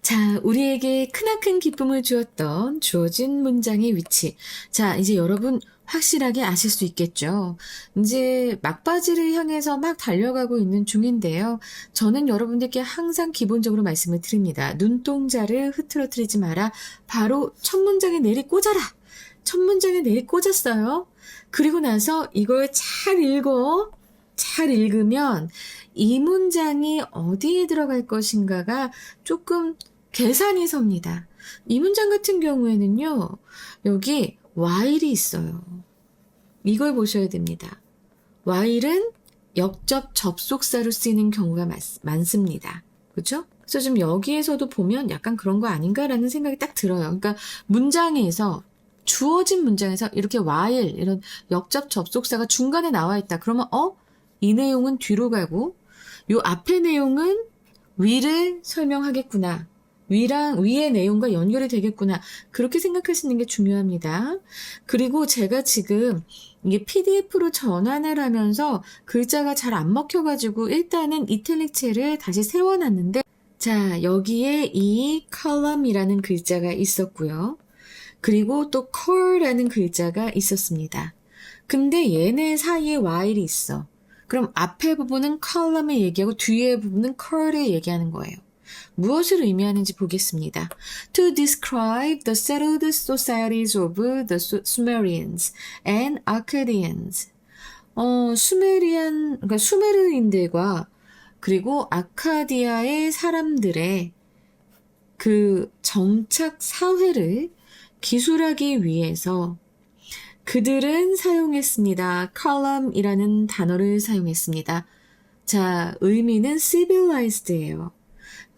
자, 우리에게 크나큰 기쁨을 주었던 주어진 문장의 위치. 자, 이제 여러분 확실하게 아실 수 있겠죠? 이제 막바지를 향해서 막 달려가고 있는 중인데요. 저는 여러분들께 항상 기본적으로 말씀을 드립니다. 눈동자를 흐트러뜨리지 마라. 바로 첫 문장에 내리 꽂아라. 첫 문장에 내리 꽂았어요. 그리고 나서 이걸 잘 읽어. 잘 읽으면 이 문장이 어디에 들어갈 것인가가 조금 계산이 섭니다. 이 문장 같은 경우에는요, 여기 while이 있어요. 이걸 보셔야 됩니다. while은 역접 접속사로 쓰이는 경우가 많습니다. 그렇죠? 그래서 좀 여기에서도 보면 약간 그런 거 아닌가라는 생각이 딱 들어요. 그러니까 문장에서 주어진 문장에서 이렇게 while 이런 역접 접속사가 중간에 나와 있다. 그러면 이 내용은 뒤로 가고 요 앞의 내용은 위를 설명하겠구나. 위의 내용과 연결이 되겠구나. 그렇게 생각하시는 게 중요합니다. 그리고 제가 지금 이게 PDF로 전환을 하면서 글자가 잘 안 먹혀가지고 일단은 이탈릭체를 다시 세워놨는데 자, 여기에 이 column이라는 글자가 있었고요. 그리고 또 core라는 글자가 있었습니다. 근데 얘네 사이에 while이 있어. 그럼 앞에 부분은 column을 얘기하고 뒤에 부분은 core를 얘기하는 거예요. 무엇을 의미하는지 보겠습니다. To describe the settled societies of the Sumerians and Akkadians. 그러니까 수메르인들과 그리고 아카디아의 사람들의 그 정착 사회를 기술하기 위해서 그들은 사용했습니다. column이라는 단어를 사용했습니다. 자, 의미는 civilized예요.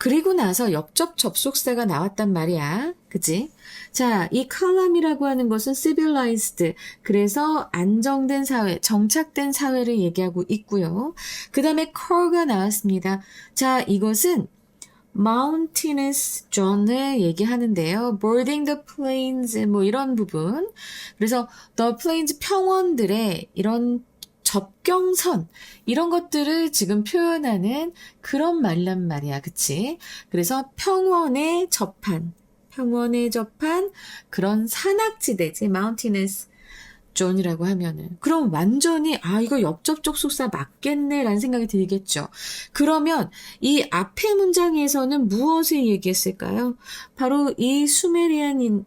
그리고 나서 역접 접속사가 나왔단 말이야. 그치? 자, 이 column이라고 하는 것은 civilized. 그래서 안정된 사회, 정착된 사회를 얘기하고 있고요. 그 다음에 core가 나왔습니다. 자, 이것은 mountainous journey 얘기하는데요. boarding the plains 뭐 이런 부분. 그래서 the plains 평원들의 이런 접경선 이런 것들을 지금 표현하는 그런 말란 말이야. 그치? 그래서 평원에 접한 그런 산악지대지 mountainous 존이라고 하면은 그럼 완전히 이거 역접 접속사 맞겠네 라는 생각이 들겠죠. 그러면 이 앞의 문장에서는 무엇을 얘기했을까요? 바로 이 수메리안들과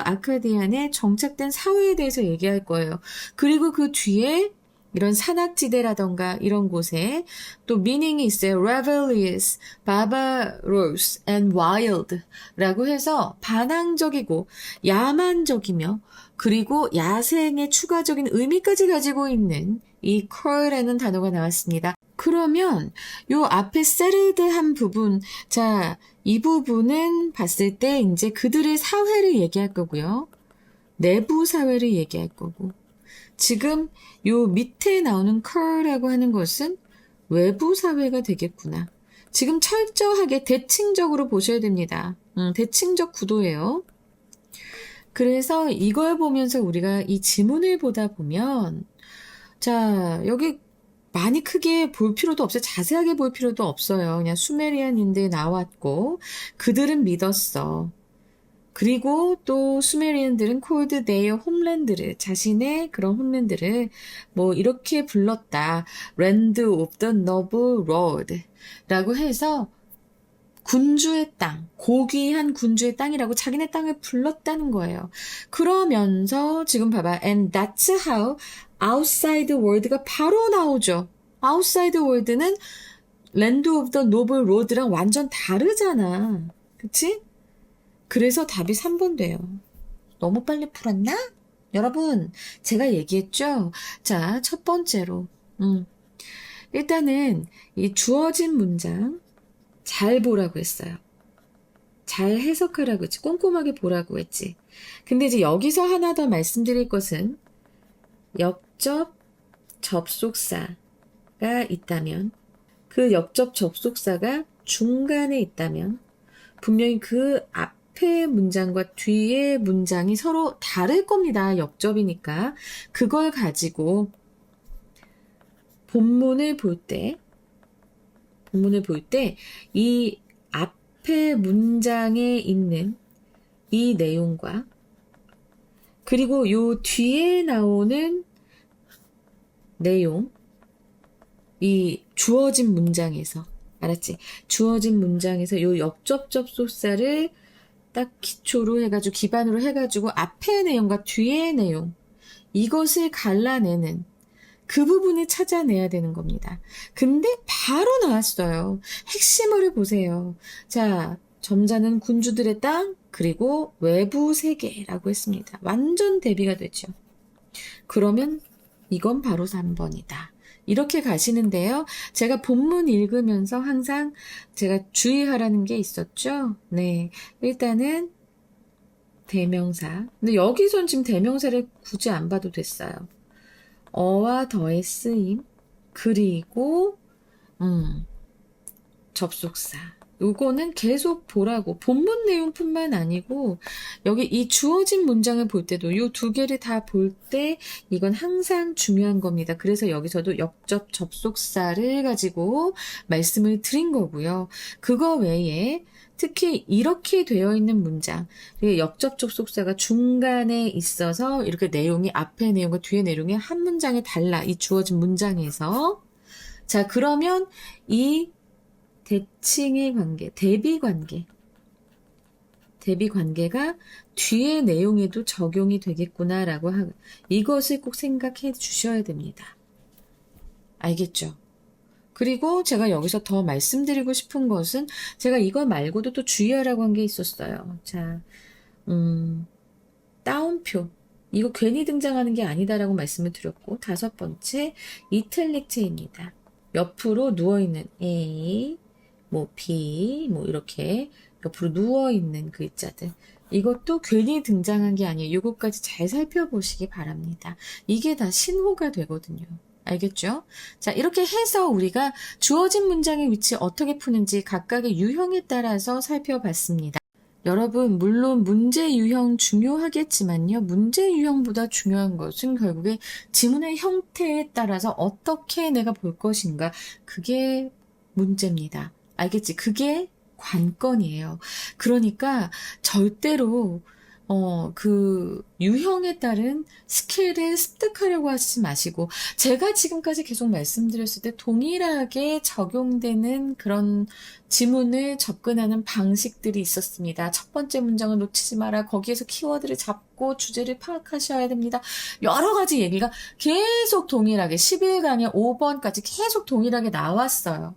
아카디안의 정착된 사회에 대해서 얘기할 거예요. 그리고 그 뒤에 이런 산악지대라던가 이런 곳에 또 미닝이 있어요. rebellious, barbarous and wild 라고 해서 반항적이고 야만적이며 그리고 야생의 추가적인 의미까지 가지고 있는 이 core라는 단어가 나왔습니다. 그러면 요 앞에 settled 부분, 자, 이 부분은 봤을 때 이제 그들의 사회를 얘기할 거고요. 내부 사회를 얘기할 거고. 지금 요 밑에 나오는 core라고 하는 것은 외부 사회가 되겠구나. 지금 철저하게 대칭적으로 보셔야 됩니다. 대칭적 구도예요. 그래서 이걸 보면서 우리가 이 지문을 보다 보면 자, 여기 많이 크게 볼 필요도 없어요. 자세하게 볼 필요도 없어요. 그냥 수메리안인들 나왔고 그들은 믿었어. 그리고 또 수메리안들은 called their homeland를 자신의 그런 홈랜드를 뭐 이렇게 불렀다. land of the noble road 라고 해서 군주의 땅, 고귀한 군주의 땅이라고 자기네 땅을 불렀다는 거예요. 그러면서 지금 봐봐. And that's how outside world가 바로 나오죠. outside world는 land of the noble road랑 완전 다르잖아. 그치? 그래서 답이 3번 돼요. 너무 빨리 풀었나? 여러분, 제가 얘기했죠? 자, 첫 번째로. 일단은 이 주어진 문장 잘 보라고 했어요. 잘 해석하라고 했지. 꼼꼼하게 보라고 했지. 근데 이제 여기서 하나 더 말씀드릴 것은 역접 접속사가 있다면 그 역접 접속사가 중간에 있다면 분명히 그 앞의 문장과 뒤의 문장이 서로 다를 겁니다. 역접이니까. 그걸 가지고 본문을 볼 때 이 앞에 문장에 있는 이 내용과 그리고 요 뒤에 나오는 내용, 이 주어진 문장에서, 알았지? 주어진 문장에서 요 역접접속사를 딱 기초로 해가지고, 기반으로 해가지고 앞의 내용과 뒤의 내용, 이것을 갈라내는 그 부분을 찾아내야 되는 겁니다. 근데 바로 나왔어요. 핵심어를 보세요. 자, 점자는 군주들의 땅, 그리고 외부 세계라고 했습니다. 완전 대비가 되죠. 그러면 이건 바로 3번이다. 이렇게 가시는데요. 제가 본문 읽으면서 항상 제가 주의하라는 게 있었죠. 네. 일단은 대명사. 근데 여기선 지금 대명사를 굳이 안 봐도 됐어요. 어와 더의 쓰임, 그리고 접속사. 요거는 계속 보라고. 본문 내용뿐만 아니고 여기 이 주어진 문장을 볼 때도 요 두 개를 다 볼 때 이건 항상 중요한 겁니다. 그래서 여기서도 역접 접속사를 가지고 말씀을 드린 거고요. 그거 외에 특히 이렇게 되어 있는 문장, 역접 접속사가 중간에 있어서 이렇게 내용이 앞의 내용과 뒤의 내용이 한 문장에 달라. 이 주어진 문장에서. 자, 그러면 이 대칭의 관계, 대비 관계가 뒤의 내용에도 적용이 되겠구나라고 이것을 꼭 생각해 주셔야 됩니다. 알겠죠? 그리고 제가 여기서 더 말씀드리고 싶은 것은 제가 이거 말고도 또 주의하라고 한 게 있었어요. 자, 따옴표. 이거 괜히 등장하는 게 아니다라고 말씀을 드렸고, 5번째, 이틀릭트입니다. 옆으로 누워있는 A, 뭐 B, 뭐 이렇게 옆으로 누워있는 글자들. 이것도 괜히 등장한 게 아니에요. 이것까지 잘 살펴보시기 바랍니다. 이게 다 신호가 되거든요. 알겠죠? 자, 이렇게 해서 우리가 주어진 문장의 위치 어떻게 푸는지 각각의 유형에 따라서 살펴봤습니다. 여러분, 물론 문제 유형 중요하겠지만요. 문제 유형보다 중요한 것은 결국에 지문의 형태에 따라서 어떻게 내가 볼 것인가. 그게 문제입니다. 알겠지? 그게 관건이에요. 그러니까 절대로 그 유형에 따른 스킬을 습득하려고 하지 마시고, 제가 지금까지 계속 말씀드렸을 때 동일하게 적용되는 그런 지문을 접근하는 방식들이 있었습니다. 첫 번째 문장을 놓치지 마라. 거기에서 키워드를 잡고 주제를 파악하셔야 됩니다. 여러 가지 얘기가 계속 동일하게 11강에 5번까지 계속 동일하게 나왔어요.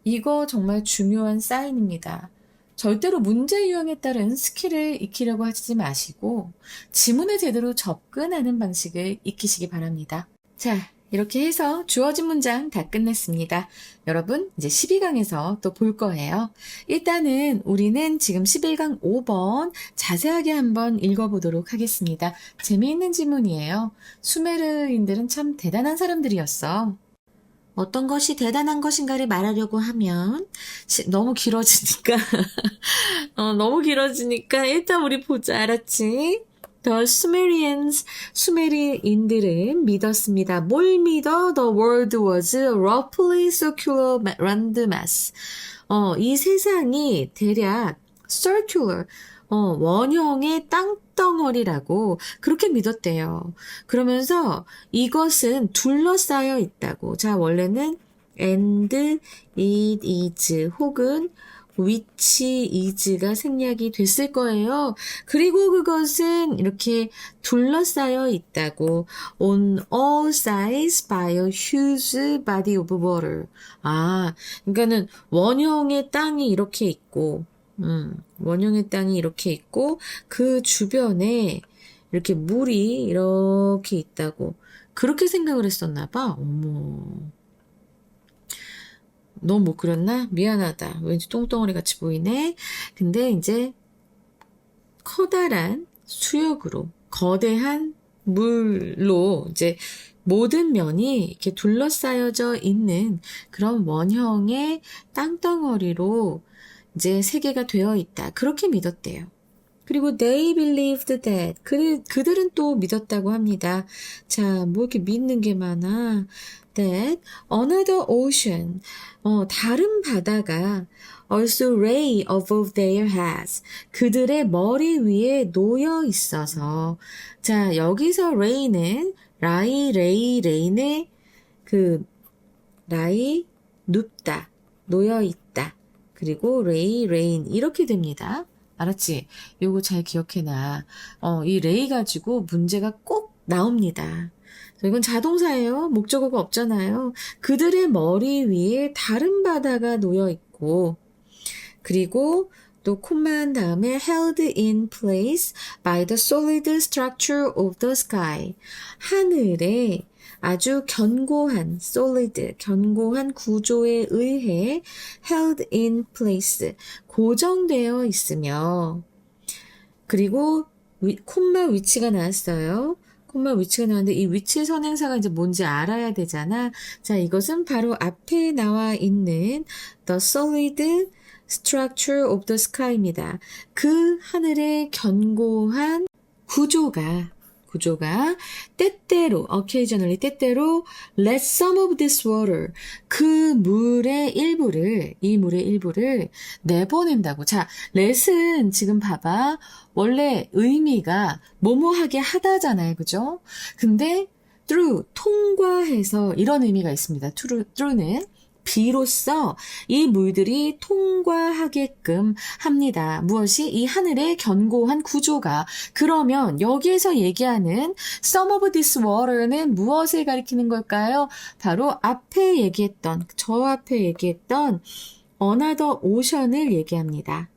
이거 정말 중요한 사인입니다. 절대로 문제 유형에 따른 스킬을 익히려고 하지 마시고 지문에 제대로 접근하는 방식을 익히시기 바랍니다. 자, 이렇게 해서 주어진 문장 다 끝냈습니다. 여러분, 이제 12강에서 또 볼 거예요. 일단은 우리는 지금 11강 5번 자세하게 한번 읽어보도록 하겠습니다. 재미있는 지문이에요. 수메르인들은 참 대단한 사람들이었어. 어떤 것이 대단한 것인가를 말하려고 하면 너무 길어지니까 너무 길어지니까 일단 우리 보자. 알았지? The Sumerians, 수메리인들은 믿었습니다. 뭘 믿어? The world was a roughly circular landmass. 이 세상이 대략 circular, 원형의 땅덩어리라고 그렇게 믿었대요. 그러면서 이것은 둘러싸여 있다고. 자, 원래는 and it is 혹은 which is가 생략이 됐을 거예요. 그리고 그것은 이렇게 둘러싸여 있다고. On all sides by a huge body of water. 그러니까는 원형의 땅이 이렇게 있고, 원형의 땅이 이렇게 있고 그 주변에 이렇게 물이 이렇게 있다고 그렇게 생각을 했었나 봐. 어머, 너무 못 그렸나? 미안하다. 왠지 똥덩어리 같이 보이네. 근데 이제 커다란 수역으로 거대한 물로 이제 모든 면이 이렇게 둘러싸여져 있는 그런 원형의 땅덩어리로 이제 세계가 되어 있다. 그렇게 믿었대요. 그리고 they believed that. 그들은 또 믿었다고 합니다. 자, 뭐 이렇게 믿는 게 많아. that another ocean, 다른 바다가 also lay above their heads, 그들의 머리 위에 놓여 있어서. 자, 여기서 lay는 레이의 라이, 눕다, 놓여 있다. 그리고 레인 이렇게 됩니다. 알았지? 요거 잘 기억해놔. 이 레이 가지고 문제가 꼭 나옵니다. 이건 자동사예요. 목적어가 없잖아요. 그들의 머리 위에 다른 바다가 놓여 있고, 그리고 또 콤마한 다음에 held in place by the solid structure of the sky. 하늘에 아주 견고한 solid, 견고한 구조에 의해 held in place, 고정되어 있으며, 그리고 콤마 위치가 나왔어요. 콤마 위치가 나왔는데 이 위치 선행사가 이제 뭔지 알아야 되잖아. 자, 이것은 바로 앞에 나와 있는 the solid structure of the sky입니다. 그 하늘의 견고한 구조가 때때로 occasionally 때때로 let some of this water, 그 물의 일부를 내보낸다고. 자, let은 지금 봐봐. 원래 의미가 뭐뭐하게 하다잖아요. 그죠? 근데 through, 통과해서 이런 의미가 있습니다. through는 비로소 이 물들이 통과하게끔 합니다. 무엇이? 이 하늘의 견고한 구조가. 그러면 여기에서 얘기하는 some of this water는 무엇을 가리키는 걸까요? 바로 저 앞에 얘기했던 another ocean을 얘기합니다.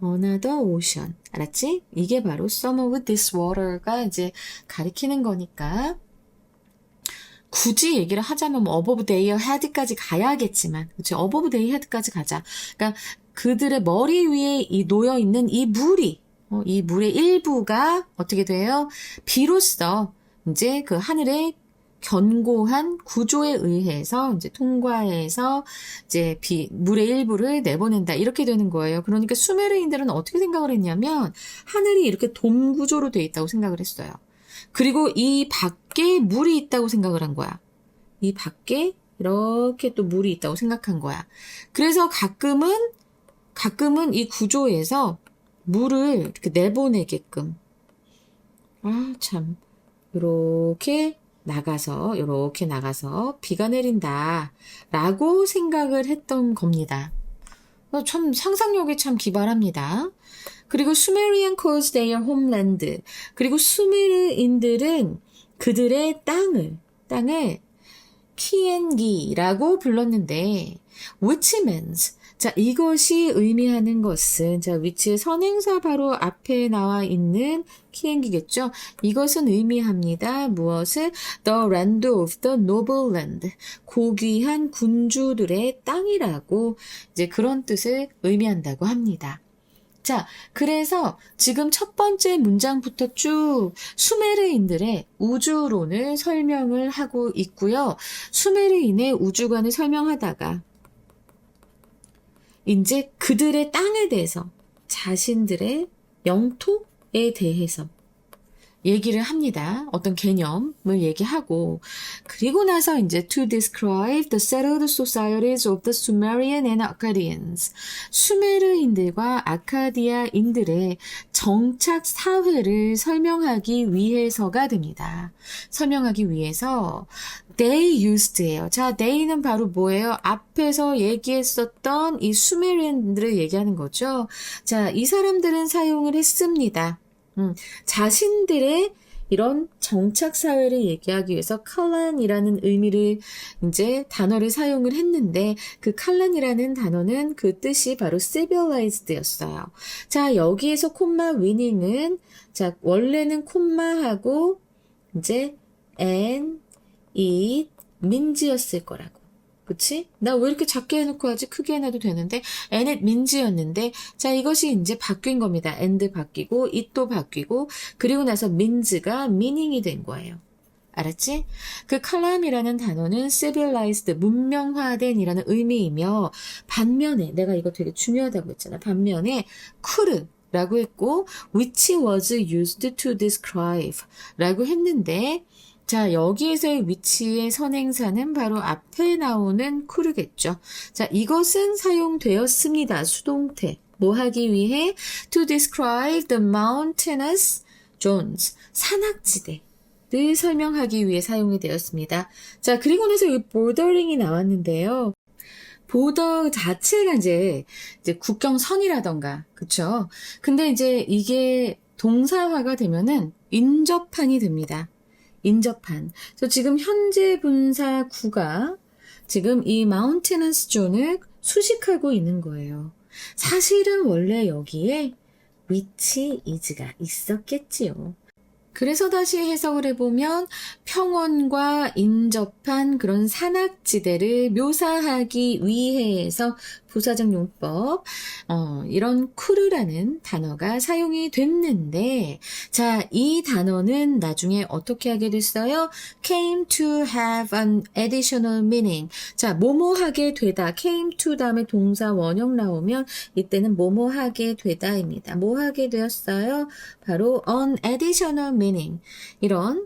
another ocean. 알았지? 이게 바로 some of this water가 이제 가리키는 거니까. 굳이 얘기를 하자면 뭐 above their head까지 가야겠지만, 그렇죠? above their head까지 가자. 그러니까 그들의 머리 위에 놓여 있는 이 물의 일부가 어떻게 돼요? 비로소 이제 그 하늘의 견고한 구조에 의해서 이제 통과해서 이제 물의 일부를 내보낸다. 이렇게 되는 거예요. 그러니까 수메르인들은 어떻게 생각을 했냐면 하늘이 이렇게 돔 구조로 돼 있다고 생각을 했어요. 그리고 이 밖에 물이 있다고 생각을 한 거야. 이 밖에 이렇게 또 물이 있다고 생각한 거야. 그래서 가끔은 이 구조에서 물을 이렇게 내보내게끔, 이렇게 나가서 비가 내린다 라고 생각을 했던 겁니다. 참 상상력이 참 기발합니다. 그리고 Sumerian calls their homeland. 그리고 수메르인들은 그들의 땅을 키엔기라고 불렀는데, which means, 자, 이것이 의미하는 것은, 자, 위치의 선행사 바로 앞에 나와 있는 키엔기겠죠? 이것은 의미합니다. 무엇을? The land of the noble land. 고귀한 군주들의 땅이라고 이제 그런 뜻을 의미한다고 합니다. 자, 그래서 지금 첫 번째 문장부터 쭉 수메르인들의 우주론을 설명을 하고 있고요. 수메르인의 우주관을 설명하다가 이제 그들의 땅에 대해서, 자신들의 영토에 대해서 얘기를 합니다. 어떤 개념을 얘기하고, 그리고 나서 이제 to describe the settled societies of the Sumerian and Akkadians. 수메르인들과 아카디아인들의 정착 사회를 설명하기 위해서가 됩니다. 설명하기 위해서 they used예요. 자, they는 바로 뭐예요? 앞에서 얘기했었던 이 수메르인들을 얘기하는 거죠. 자, 이 사람들은 사용을 했습니다. 자신들의 이런 정착 사회를 얘기하기 위해서 칼란이라는 의미를 이제 단어를 사용을 했는데, 그 칼란이라는 단어는 그 뜻이 바로 civilized였어요. 자, 여기에서 콤마 위닝은, 자, 원래는 콤마하고 이제 and, it, means였을 거라고. 그치? 나 왜 이렇게 작게 해놓고 하지? 크게 해놔도 되는데, and it means였는데, 자, 이것이 이제 바뀐 겁니다. and 바뀌고, it도 바뀌고, 그리고 나서 means가 meaning이 된 거예요. 알았지? 그 칼람이라는 단어는 civilized, 문명화된이라는 의미이며, 반면에, 내가 이거 되게 중요하다고 했잖아. 반면에, could 라고 했고, which was used to describe 라고 했는데, 자, 여기에서의 위치의 선행사는 바로 앞에 나오는 coulds겠죠. 자, 이것은 사용되었습니다. 수동태. 뭐 하기 위해? To describe the mountainous zones. 산악지대를 설명하기 위해 사용이 되었습니다. 자, 그리고 나서 이 bordering이 나왔는데요. 보더 자체가 이제 국경선이라던가, 그쵸? 근데 이제 이게 동사화가 되면은 인접한이 됩니다. 인접한. 그래서 지금 현재 분사 구가 지금 이 mountainous zone을 수식하고 있는 거예요. 사실은 원래 여기에 which is가 있었겠지요. 그래서 다시 해석을 해보면 평원과 인접한 그런 산악지대를 묘사하기 위해서 부사적 용법 이런 coulds라는 단어가 사용이 됐는데 자, 이 단어는 나중에 어떻게 하게 됐어요? came to have an additional meaning. 자, 뭐뭐하게 되다. came to 다음에 동사 원형 나오면 이때는 뭐뭐하게 되다입니다. 뭐 하게 되었어요? 바로 an additional meaning. 이런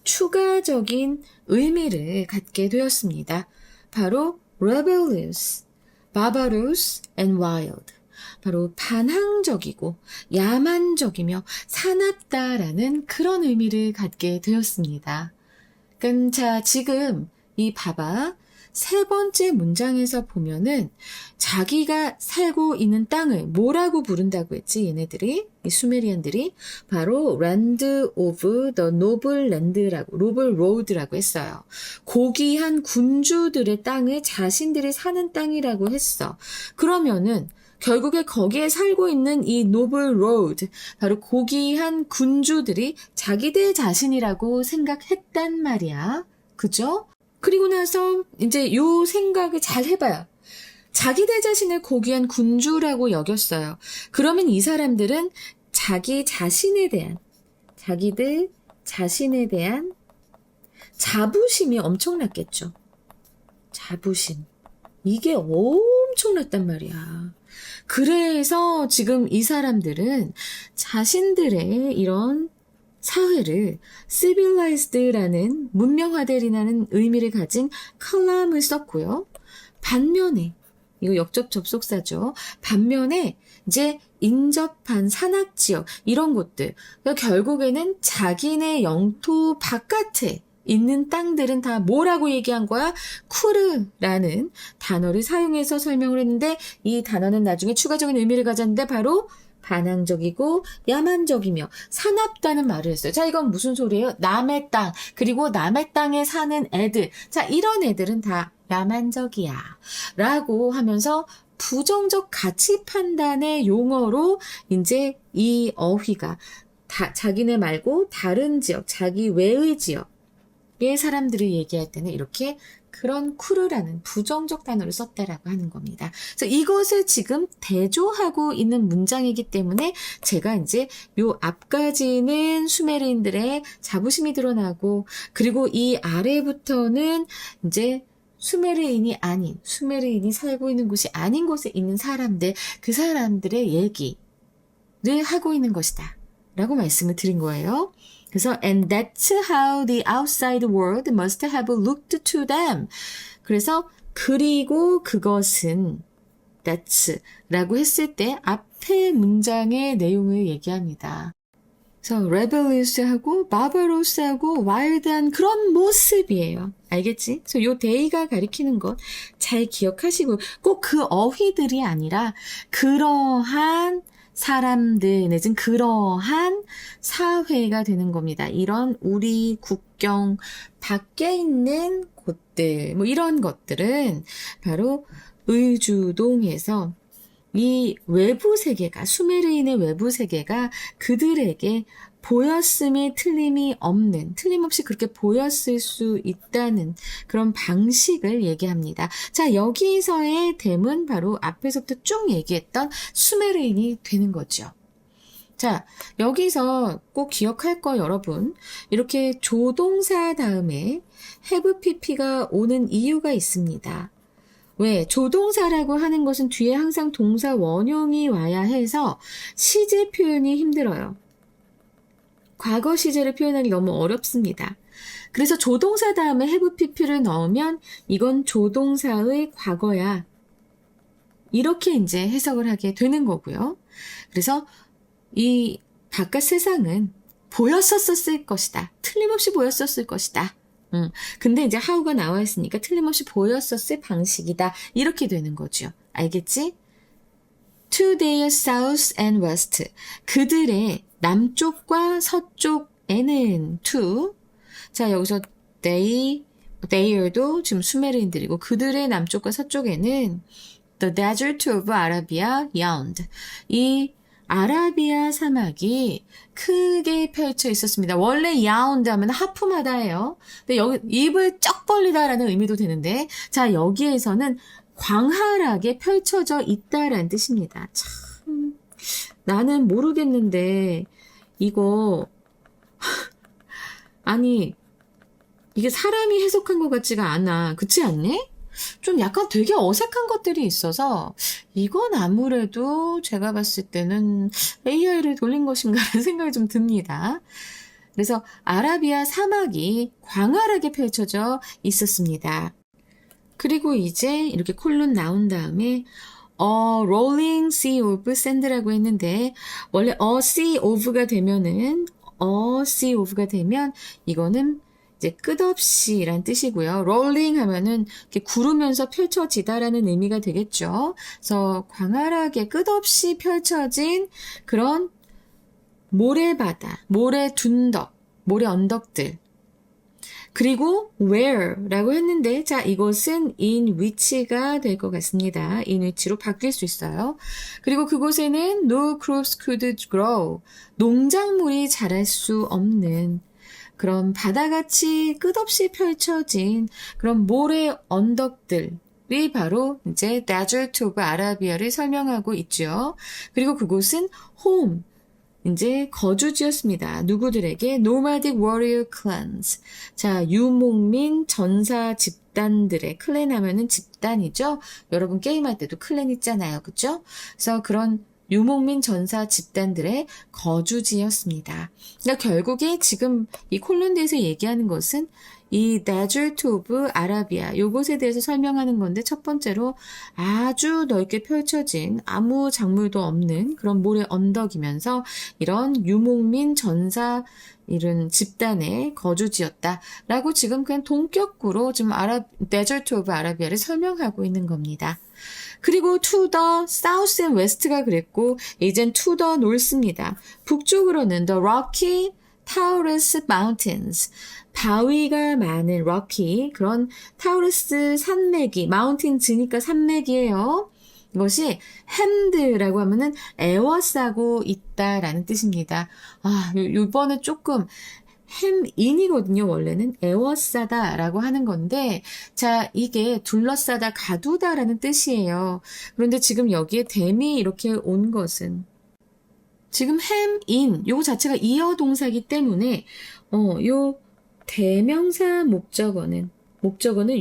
추가적인 의미를 갖게 되었습니다. 바로 rebellious, barbarous and wild. 바로 반항적이고 야만적이며 사납다라는 그런 의미를 갖게 되었습니다. 그러니까 자, 지금 이 봐봐. 세 번째 문장에서 보면은 자기가 살고 있는 땅을 뭐라고 부른다고 했지? 얘네들이, 이 수메리안들이 바로 land of the noble land라고, noble road라고 했어요. 고귀한 군주들의 땅을 자신들이 사는 땅이라고 했어. 그러면은 결국에 거기에 살고 있는 이 noble road, 바로 고귀한 군주들이 자기들 자신이라고 생각했단 말이야. 그죠? 그리고 나서 이제 요 생각을 잘 해봐요. 자기들 자신을 고귀한 군주라고 여겼어요. 그러면 이 사람들은 자기들 자신에 대한 자부심이 엄청났겠죠. 자부심. 이게 엄청났단 말이야. 그래서 지금 이 사람들은 자신들의 이런 사회를 civilized라는 문명화되리라는 의미를 가진 컬럼을 썼고요. 반면에 이거 역접 접속사죠. 반면에 이제 인접한 산악지역 이런 곳들 그러니까 결국에는 자기네 영토 바깥에 있는 땅들은 다 뭐라고 얘기한 거야? 쿠르라는 단어를 사용해서 설명을 했는데 이 단어는 나중에 추가적인 의미를 가졌는데 바로 반항적이고 야만적이며 사납다는 말을 했어요. 자, 이건 무슨 소리예요? 남의 땅, 그리고 남의 땅에 사는 애들. 자, 이런 애들은 다 야만적이야. 라고 하면서 부정적 가치 판단의 용어로 이제 이 어휘가 자기네 말고 다른 지역, 자기 외의 지역의 사람들을 얘기할 때는 이렇게 그런 쿠르라는 부정적 단어를 썼다라고 하는 겁니다. 그래서 이것을 지금 대조하고 있는 문장이기 때문에 제가 이제 요 앞까지는 수메르인들의 자부심이 드러나고 그리고 이 아래부터는 이제 수메르인이 아닌 수메르인이 살고 있는 곳이 아닌 곳에 있는 사람들 그 사람들의 얘기를 하고 있는 것이다 라고 말씀을 드린 거예요. 그래서 and that's how the outside world must have looked to them. 그래서 그리고 그것은 that's 라고 했을 때 앞에 문장의 내용을 얘기합니다. 그래서 rebellious하고 barbarous하고 wild한 그런 모습이에요. 알겠지? 그래서 요 day가 가리키는 것 잘 기억하시고 꼭 그 어휘들이 아니라 그러한 사람들 내지는 그러한 사회가 되는 겁니다. 이런 우리 국경 밖에 있는 곳들 뭐 이런 것들은 바로 의주동에서 이 외부 세계가 수메르인의 외부 세계가 그들에게 보였음이 틀림없이 그렇게 보였을 수 있다는 그런 방식을 얘기합니다. 자, 여기서의 댐은 바로 앞에서부터 쭉 얘기했던 수메르인이 되는 거죠. 자, 여기서 꼭 기억할 거 여러분, 이렇게 조동사 다음에 have pp가 오는 이유가 있습니다. 왜? 조동사라고 하는 것은 뒤에 항상 동사 원형이 와야 해서 시제 표현이 힘들어요. 과거 시제를 표현하기 너무 어렵습니다. 그래서 조동사 다음에 have pp를 넣으면 이건 조동사의 과거야. 이렇게 이제 해석을 하게 되는 거고요. 그래서 이 바깥 세상은 보였었을 것이다. 틀림없이 보였었을 것이다. 근데 이제 how가 나와 있으니까 틀림없이 보였었을 방식이다. 이렇게 되는 거죠. 알겠지? To their south and west. 그들의 남쪽과 서쪽에는 to. 자, 여기서 their도 지금 수메르인들이고 그들의 남쪽과 서쪽에는 the desert of Arabia yawned. 이 아라비아 사막이 크게 펼쳐 있었습니다. 원래 yawned 하면 하품하다예요. 근데 여기 입을 쩍 벌리다라는 의미도 되는데, 자, 여기에서는 광활하게 펼쳐져 있다라는 뜻입니다. 참, 나는 모르겠는데, 이거, 아니, 이게 사람이 해석한 것 같지가 않아. 그렇지 않니? 좀 약간 되게 어색한 것들이 있어서 이건 아무래도 제가 봤을 때는 AI를 돌린 것인가라는 생각이 좀 듭니다. 그래서 아라비아 사막이 광활하게 펼쳐져 있었습니다. 그리고 이제 이렇게 콜론 나온 다음에 rolling sea of sand라고 했는데 원래 a sea of가 되면은 이거는 이제 끝없이란 뜻이고요. rolling 하면은 이렇게 구르면서 펼쳐지다라는 의미가 되겠죠. 그래서 광활하게 끝없이 펼쳐진 그런 모래바다, 모래 둔덕, 모래 언덕들. 그리고 where라고 했는데 자 이것은 in which가 될 것 같습니다. in which로 바뀔 수 있어요. 그리고 그곳에는 no crops could grow. 농작물이 자랄 수 없는 그런 바다같이 끝없이 펼쳐진 그런 모래 언덕들이 바로 이제 Desert of Arabia를 설명하고 있죠. 그리고 그곳은 home, 이제 거주지였습니다. 누구들에게? Nomadic warrior clans. 자, 유목민 전사 집단들의 클랜 하면은 집단이죠. 여러분 게임할 때도 클랜 있잖아요. 그죠? 그래서 그런 유목민 전사 집단들의 거주지였습니다. 그러니까 결국에 지금 이 콜론드에서 얘기하는 것은 이 Desert of Arabia 요것에 대해서 설명하는 건데 첫 번째로 아주 넓게 펼쳐진 아무 작물도 없는 그런 모래 언덕이면서 이런 유목민 전사 이런 집단의 거주지였다라고 지금 그냥 동격구로 지금 Desert of Arabia를 설명하고 있는 겁니다. 그리고 to the south and west가 그랬고 이젠 to the north입니다. 북쪽으로는 the rocky Taurus mountains. 바위가 많은 rocky 그런 타우루스 산맥이 mountains니까 산맥이에요. 이것이 hemed라고 하면은 에워싸고 있다라는 뜻입니다. 이번에 조금 hem인이거든요. 원래는 에워싸다라고 하는 건데 자 이게 둘러싸다 가두다라는 뜻이에요. 그런데 지금 여기에 them이 이렇게 온 것은 지금 hem인 요거 자체가 이어 동사이기 때문에 요 대명사 목적어는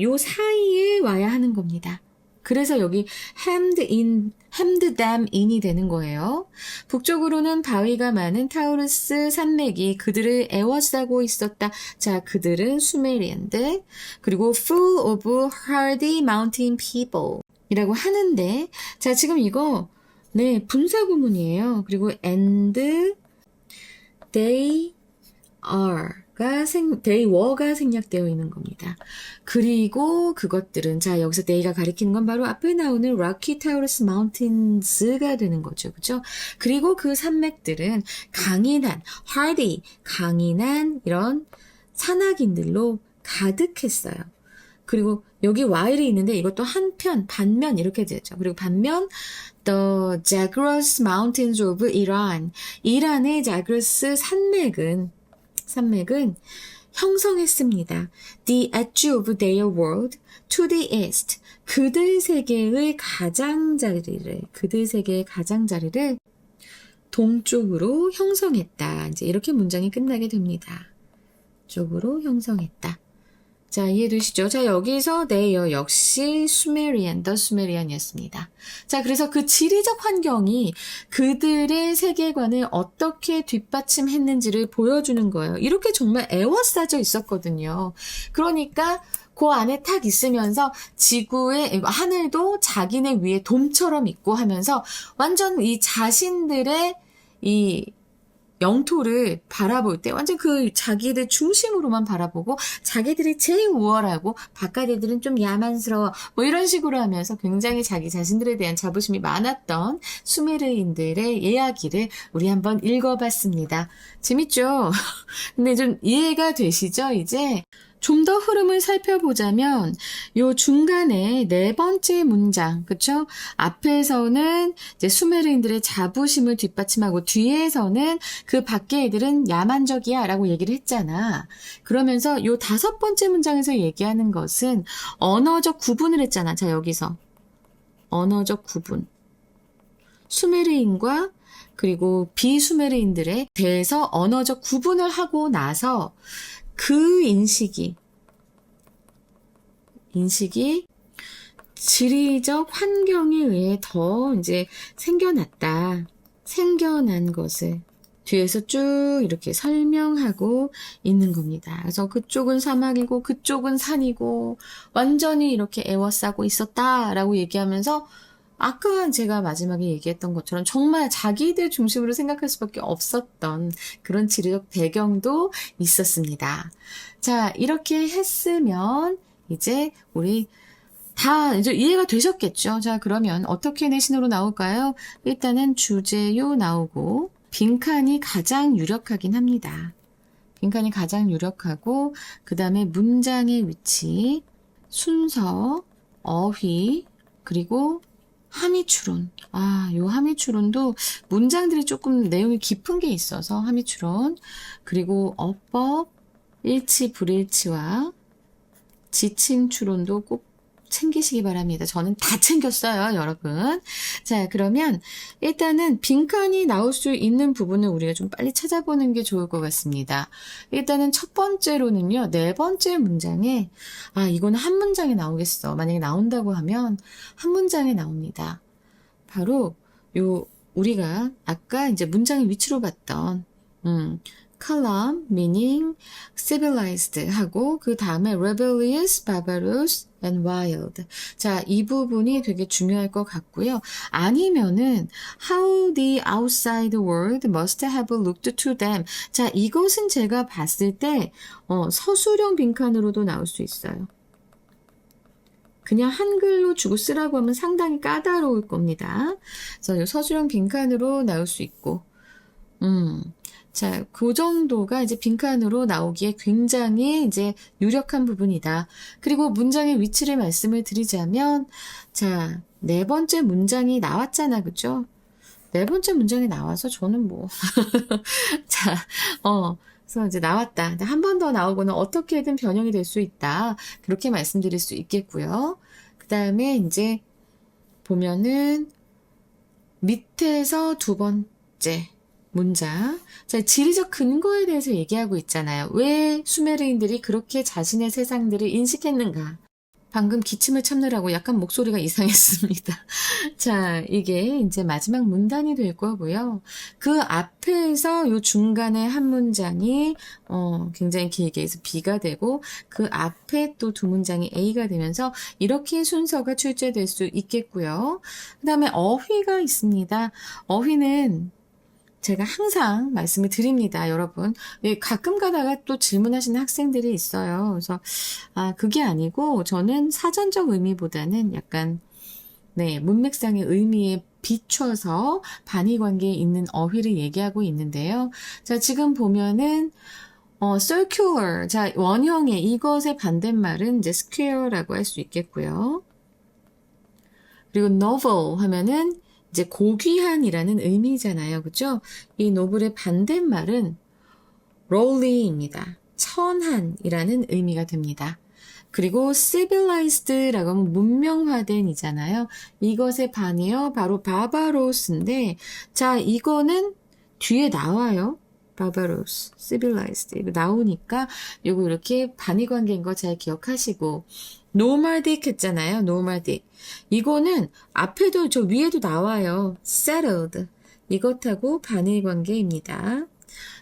요 사이에 와야 하는 겁니다. 그래서 여기 hemmed them in이 되는 거예요. 북쪽으로는 바위가 많은 타우루스 산맥이 그들을 에워싸고 있었다. 자, 그들은 수메리안들. 그리고 full of hardy mountain people 이라고 하는데 자, 지금 이거 네, 분사구문이에요. 그리고 and they were가 생략되어 있는 겁니다. 그리고 그것들은 자 여기서 they가 가리키는 건 바로 앞에 나오는 Rocky Taurus Mountains가 되는 거죠. 그죠? 그리고 그 산맥들은 강인한 이런 산악인들로 가득했어요. 그리고 여기 while이 있는데 이것도 반면 이렇게 되죠. 그리고 반면 The Zagros Mountains of Iran. 이란의 자그로스 산맥은 형성했습니다. The edge of their world to the east. 그들 세계의 가장자리를 동쪽으로 형성했다. 이제 이렇게 문장이 끝나게 됩니다. 쪽으로 형성했다. 자, 이해되시죠? 자, 여기서 네요. 역시 수메리안, 더 수메리안이었습니다. 자, 그래서 그 지리적 환경이 그들의 세계관을 어떻게 뒷받침했는지를 보여주는 거예요. 이렇게 정말 에워싸져 있었거든요. 그러니까 그 안에 탁 있으면서 지구의 하늘도 자기네 위에 돔처럼 있고 하면서 완전 이 자신들의 이 영토를 바라볼 때 완전 그 자기들 중심으로만 바라보고 자기들이 제일 우월하고 바깥 애들은 좀 야만스러워 뭐 이런 식으로 하면서 굉장히 자기 자신들에 대한 자부심이 많았던 수메르인들의 이야기를 우리 한번 읽어봤습니다. 재밌죠? 근데 좀 이해가 되시죠? 이제 좀 더 흐름을 살펴보자면 요 중간에 네 번째 문장, 그쵸? 앞에서는 이제 수메르인들의 자부심을 뒷받침하고 뒤에서는 그 밖의 애들은 야만적이야 라고 얘기를 했잖아. 그러면서 요 다섯 번째 문장에서 얘기하는 것은 언어적 구분을 했잖아. 자, 여기서 언어적 구분. 수메르인과 그리고 비수메르인들에 대해서 언어적 구분을 하고 나서 그 인식이 지리적 환경에 의해 더 이제 생겨난 것을 뒤에서 쭉 이렇게 설명하고 있는 겁니다. 그래서 그쪽은 사막이고 그쪽은 산이고 완전히 이렇게 에워싸고 있었다라고 얘기하면서 아까 제가 마지막에 얘기했던 것처럼 정말 자기들 중심으로 생각할 수밖에 없었던 그런 지리적 배경도 있었습니다. 자, 이렇게 했으면 이제 우리 다 이제 이해가 되셨겠죠? 자, 그러면 어떻게 내신으로 나올까요? 일단은 주제요 나오고 빈칸이 가장 유력하긴 합니다. 빈칸이 가장 유력하고 그 다음에 문장의 위치, 순서, 어휘, 그리고 함의추론. 요 함의추론도 문장들이 조금 내용이 깊은 게 있어서 함의추론. 그리고 어법, 일치, 불일치와 지칭 추론도 꼭 챙기시기 바랍니다. 저는 다 챙겼어요, 여러분. 자, 그러면 일단은 빈칸이 나올 수 있는 부분을 우리가 좀 빨리 찾아보는 게 좋을 것 같습니다. 일단은 첫 번째로는요, 네 번째 문장에, 이거는 한 문장에 나오겠어. 만약에 나온다고 하면 한 문장에 나옵니다. 바로 우리가 아까 이제 문장의 위치로 봤던, column, meaning, civilized 하고 그 다음에 rebellious, barbarous, and wild. 자, 이 부분이 되게 중요할 것 같고요. 아니면은 how the outside world must have looked to them. 자, 이것은 제가 봤을 때 서술형 빈칸으로도 나올 수 있어요. 그냥 한글로 주고 쓰라고 하면 상당히 까다로울 겁니다. 그래서 서술형 빈칸으로 나올 수 있고, 자, 그 정도가 이제 빈칸으로 나오기에 굉장히 이제 유력한 부분이다. 그리고 문장의 위치를 말씀을 드리자면, 자, 네 번째 문장이 나왔잖아, 그죠? 네 번째 문장이 나와서 저는 자, 그래서 이제 나왔다. 한 번 더 나오고는 어떻게든 변형이 될 수 있다. 그렇게 말씀드릴 수 있겠고요. 그 다음에 이제 보면은 밑에서 두 번째 문장. 자, 지리적 근거에 대해서 얘기하고 있잖아요. 왜 수메르인들이 그렇게 자신의 세상들을 인식했는가? 방금 기침을 참느라고 약간 목소리가 이상했습니다. 자, 이게 이제 마지막 문단이 될 거고요. 그 앞에서 요 중간에 한 문장이 굉장히 길게 해서 B가 되고 그 앞에 또 두 문장이 A가 되면서 이렇게 순서가 출제될 수 있겠고요. 그 다음에 어휘가 있습니다. 어휘는 제가 항상 말씀을 드립니다, 여러분. 가끔 가다가 또 질문하시는 학생들이 있어요. 그래서, 그게 아니고, 저는 사전적 의미보다는 약간, 문맥상의 의미에 비춰서 반의 관계에 있는 어휘를 얘기하고 있는데요. 자, 지금 보면은, circular. 자, 원형의 이것의 반대말은 이제 square라고 할 수 있겠고요. 그리고 novel 하면은, 이제 고귀한이라는 의미잖아요. 그죠? 이 노블의 반대말은 lowly입니다. 천한이라는 의미가 됩니다. 그리고 civilized라고 하면 문명화된 이잖아요. 이것의 반이요. 바로 barbarous인데 자, 이거는 뒤에 나와요. barbarous, civilized 이거 나오니까 요거 이렇게 반의 관계인 거 잘 기억하시고 nomadic 했잖아요. nomadic. 이거는 앞에도 저 위에도 나와요. settled. 이것하고 반의 관계입니다.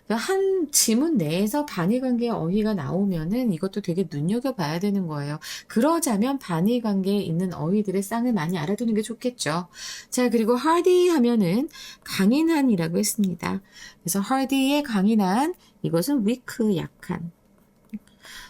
한 지문 내에서 반의 관계의 어휘가 나오면은 이것도 되게 눈여겨봐야 되는 거예요. 그러자면 반의 관계에 있는 어휘들의 쌍을 많이 알아두는 게 좋겠죠. 자, 그리고 hardy 하면은 강인한이라고 했습니다. 그래서 hardy의 강인한, 이것은 weak, 약한.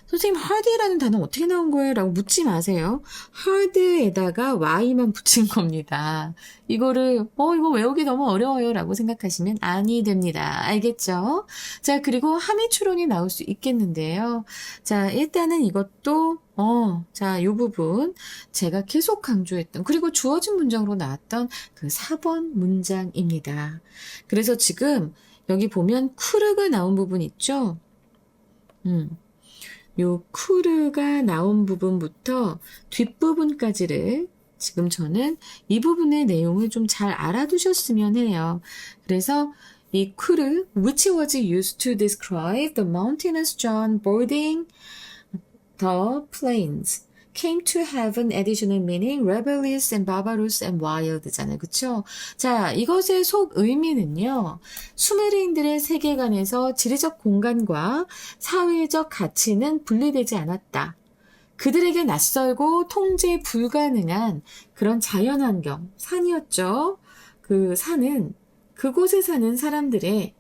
선생님, hard라는 단어 어떻게 나온 거예요? 라고 묻지 마세요. hard에다가 y만 붙인 겁니다. 이거를 이거 외우기 너무 어려워요 라고 생각하시면 아니 됩니다. 알겠죠? 자, 그리고 함의 추론이 나올 수 있겠는데요. 자, 일단은 이것도 자, 요 부분 제가 계속 강조했던, 그리고 주어진 문장으로 나왔던 그 4번 문장입니다. 그래서 지금 여기 보면 쿠르가 나온 부분 있죠? 요 쿠르가 나온 부분부터 뒷부분까지를 지금 저는 이 부분의 내용을 좀 잘 알아두셨으면 해요. 그래서 이 쿠르, which was used to describe the mountainous John boarding the plains, came to have an additional meaning, rebellious and barbarous and wild잖아요. 그쵸? 자, 이것의 속 의미는요. 수메르인들의 세계관에서 지리적 공간과 사회적 가치는 분리되지 않았다. 그들에게 낯설고 통제 불가능한 그런 자연환경, 산이었죠. 그 산은 그곳에 사는 사람들의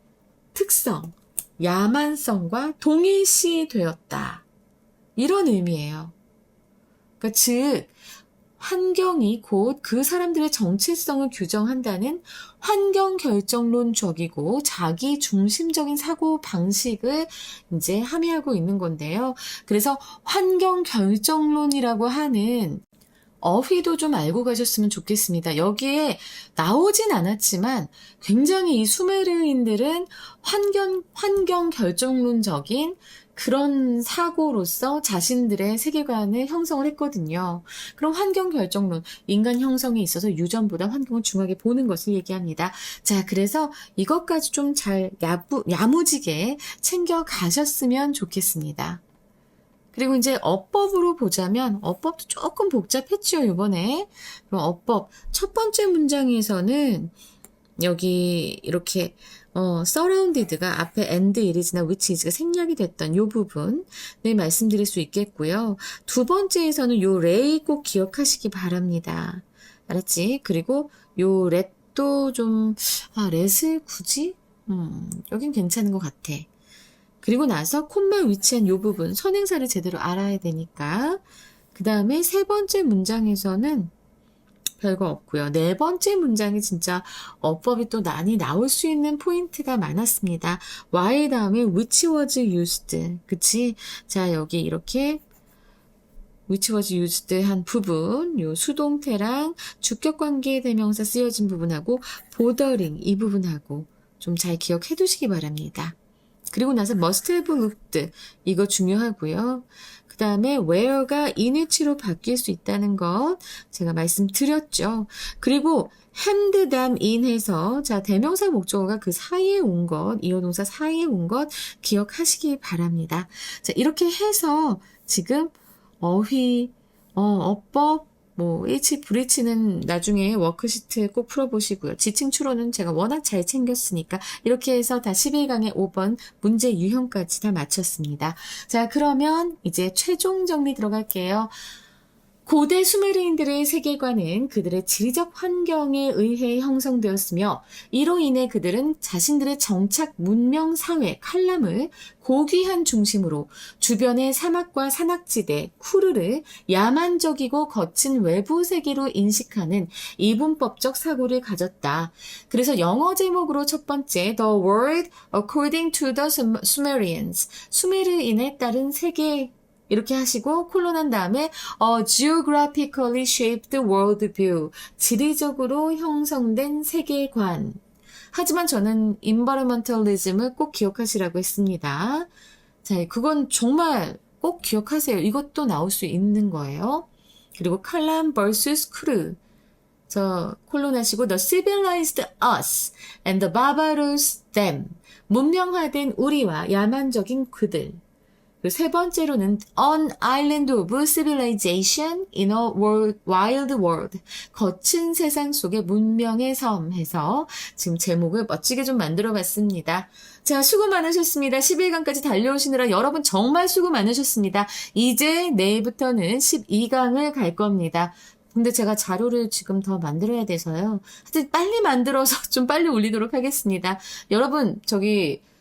특성, 야만성과 동일시되었다. 이런 의미예요. 그러니까 즉 환경이 곧 그 사람들의 정체성을 규정한다는 환경 결정론적이고 자기 중심적인 사고 방식을 이제 함의하고 있는 건데요. 그래서 환경 결정론이라고 하는 어휘도 좀 알고 가셨으면 좋겠습니다. 여기에 나오진 않았지만 굉장히 이 수메르인들은 환경 결정론적인 그런 사고로서 자신들의 세계관을 형성을 했거든요. 그럼 환경 결정론, 인간 형성에 있어서 유전보다 환경을 중요하게 보는 것을 얘기합니다. 자, 그래서 이것까지 좀 잘 야무지게 챙겨 가셨으면 좋겠습니다. 그리고 이제 어법으로 보자면 어법도 조금 복잡했죠, 이번에. 그럼 어법 첫 번째 문장에서는 여기 이렇게 surrounded가 앞에 and, is나 which is가 생략이 됐던 요 부분 네 말씀드릴 수 있겠고요. 두 번째에서는 요 lay 꼭 기억하시기 바랍니다. 알았지? 그리고 요 let도 좀 let을 굳이? 여긴 괜찮은 것 같아. 그리고 나서 콤마 위치한 요 부분 선행사를 제대로 알아야 되니까. 그 다음에 세 번째 문장에서는 별거 없고요. 네 번째 문장이 진짜 어법이 또 많이 나올 수 있는 포인트가 많았습니다. why 다음에 which was used. 그치? 자, 여기 이렇게 which was used 한 부분, 요 수동태랑 주격관계 대명사 쓰여진 부분하고 bordering 이 부분하고 좀 잘 기억해 두시기 바랍니다. 그리고 나서 must have looked 이거 중요하고요. 그 다음에 where가 in위치로 바뀔 수 있다는 것 제가 말씀드렸죠. 그리고 hemmed them in 해서 자 대명사 목적어가 그 사이에 온 것, 이어동사 사이에 온 것 기억하시기 바랍니다. 자 이렇게 해서 지금 어휘, 어법, 일치, 불일치는 나중에 워크시트에 꼭 풀어보시고요. 지칭 추론은 제가 워낙 잘 챙겼으니까 이렇게 해서 다 11강의 5번 문제 유형까지 다 마쳤습니다. 자, 그러면 이제 최종 정리 들어갈게요. 고대 수메르인들의 세계관은 그들의 지리적 환경에 의해 형성되었으며 이로 인해 그들은 자신들의 정착 문명 사회 칼람을 고귀한 중심으로 주변의 사막과 산악지대 쿠르를 야만적이고 거친 외부 세계로 인식하는 이분법적 사고를 가졌다. 그래서 영어 제목으로 첫 번째 The World According to the Sumerians 수메르인에 따른 세계 이렇게 하시고 콜론한 다음에 geographically shaped worldview 지리적으로 형성된 세계관. 하지만 저는 environmentalism을 꼭 기억하시라고 했습니다. 자, 그건 정말 꼭 기억하세요. 이것도 나올 수 있는 거예요. 그리고 칼람 vs 크루. 저 콜론 하시고 the civilized us and the barbarous them. 문명화된 우리와 야만적인 그들. 그 세 번째로는 An Island of Civilization in a Wild World. 거친 세상 속의 문명의 섬 해서 지금 제목을 멋지게 좀 만들어 봤습니다. 자, 수고 많으셨습니다. 11강까지 달려오시느라 여러분 정말 수고 많으셨습니다. 이제 내일부터는 12강을 갈 겁니다. 근데 제가 자료를 지금 더 만들어야 돼서요. 하여튼 빨리 만들어서 좀 빨리 올리도록 하겠습니다. 여러분,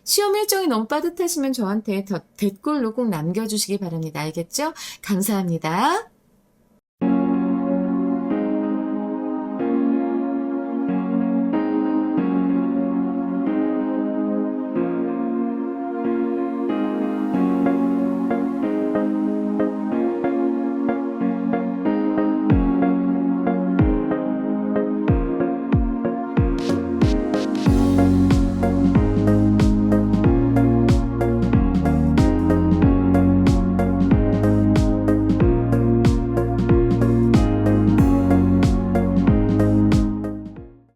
시험 일정이 너무 빠듯하시면 저한테 댓글로 꼭 남겨주시기 바랍니다. 알겠죠? 감사합니다.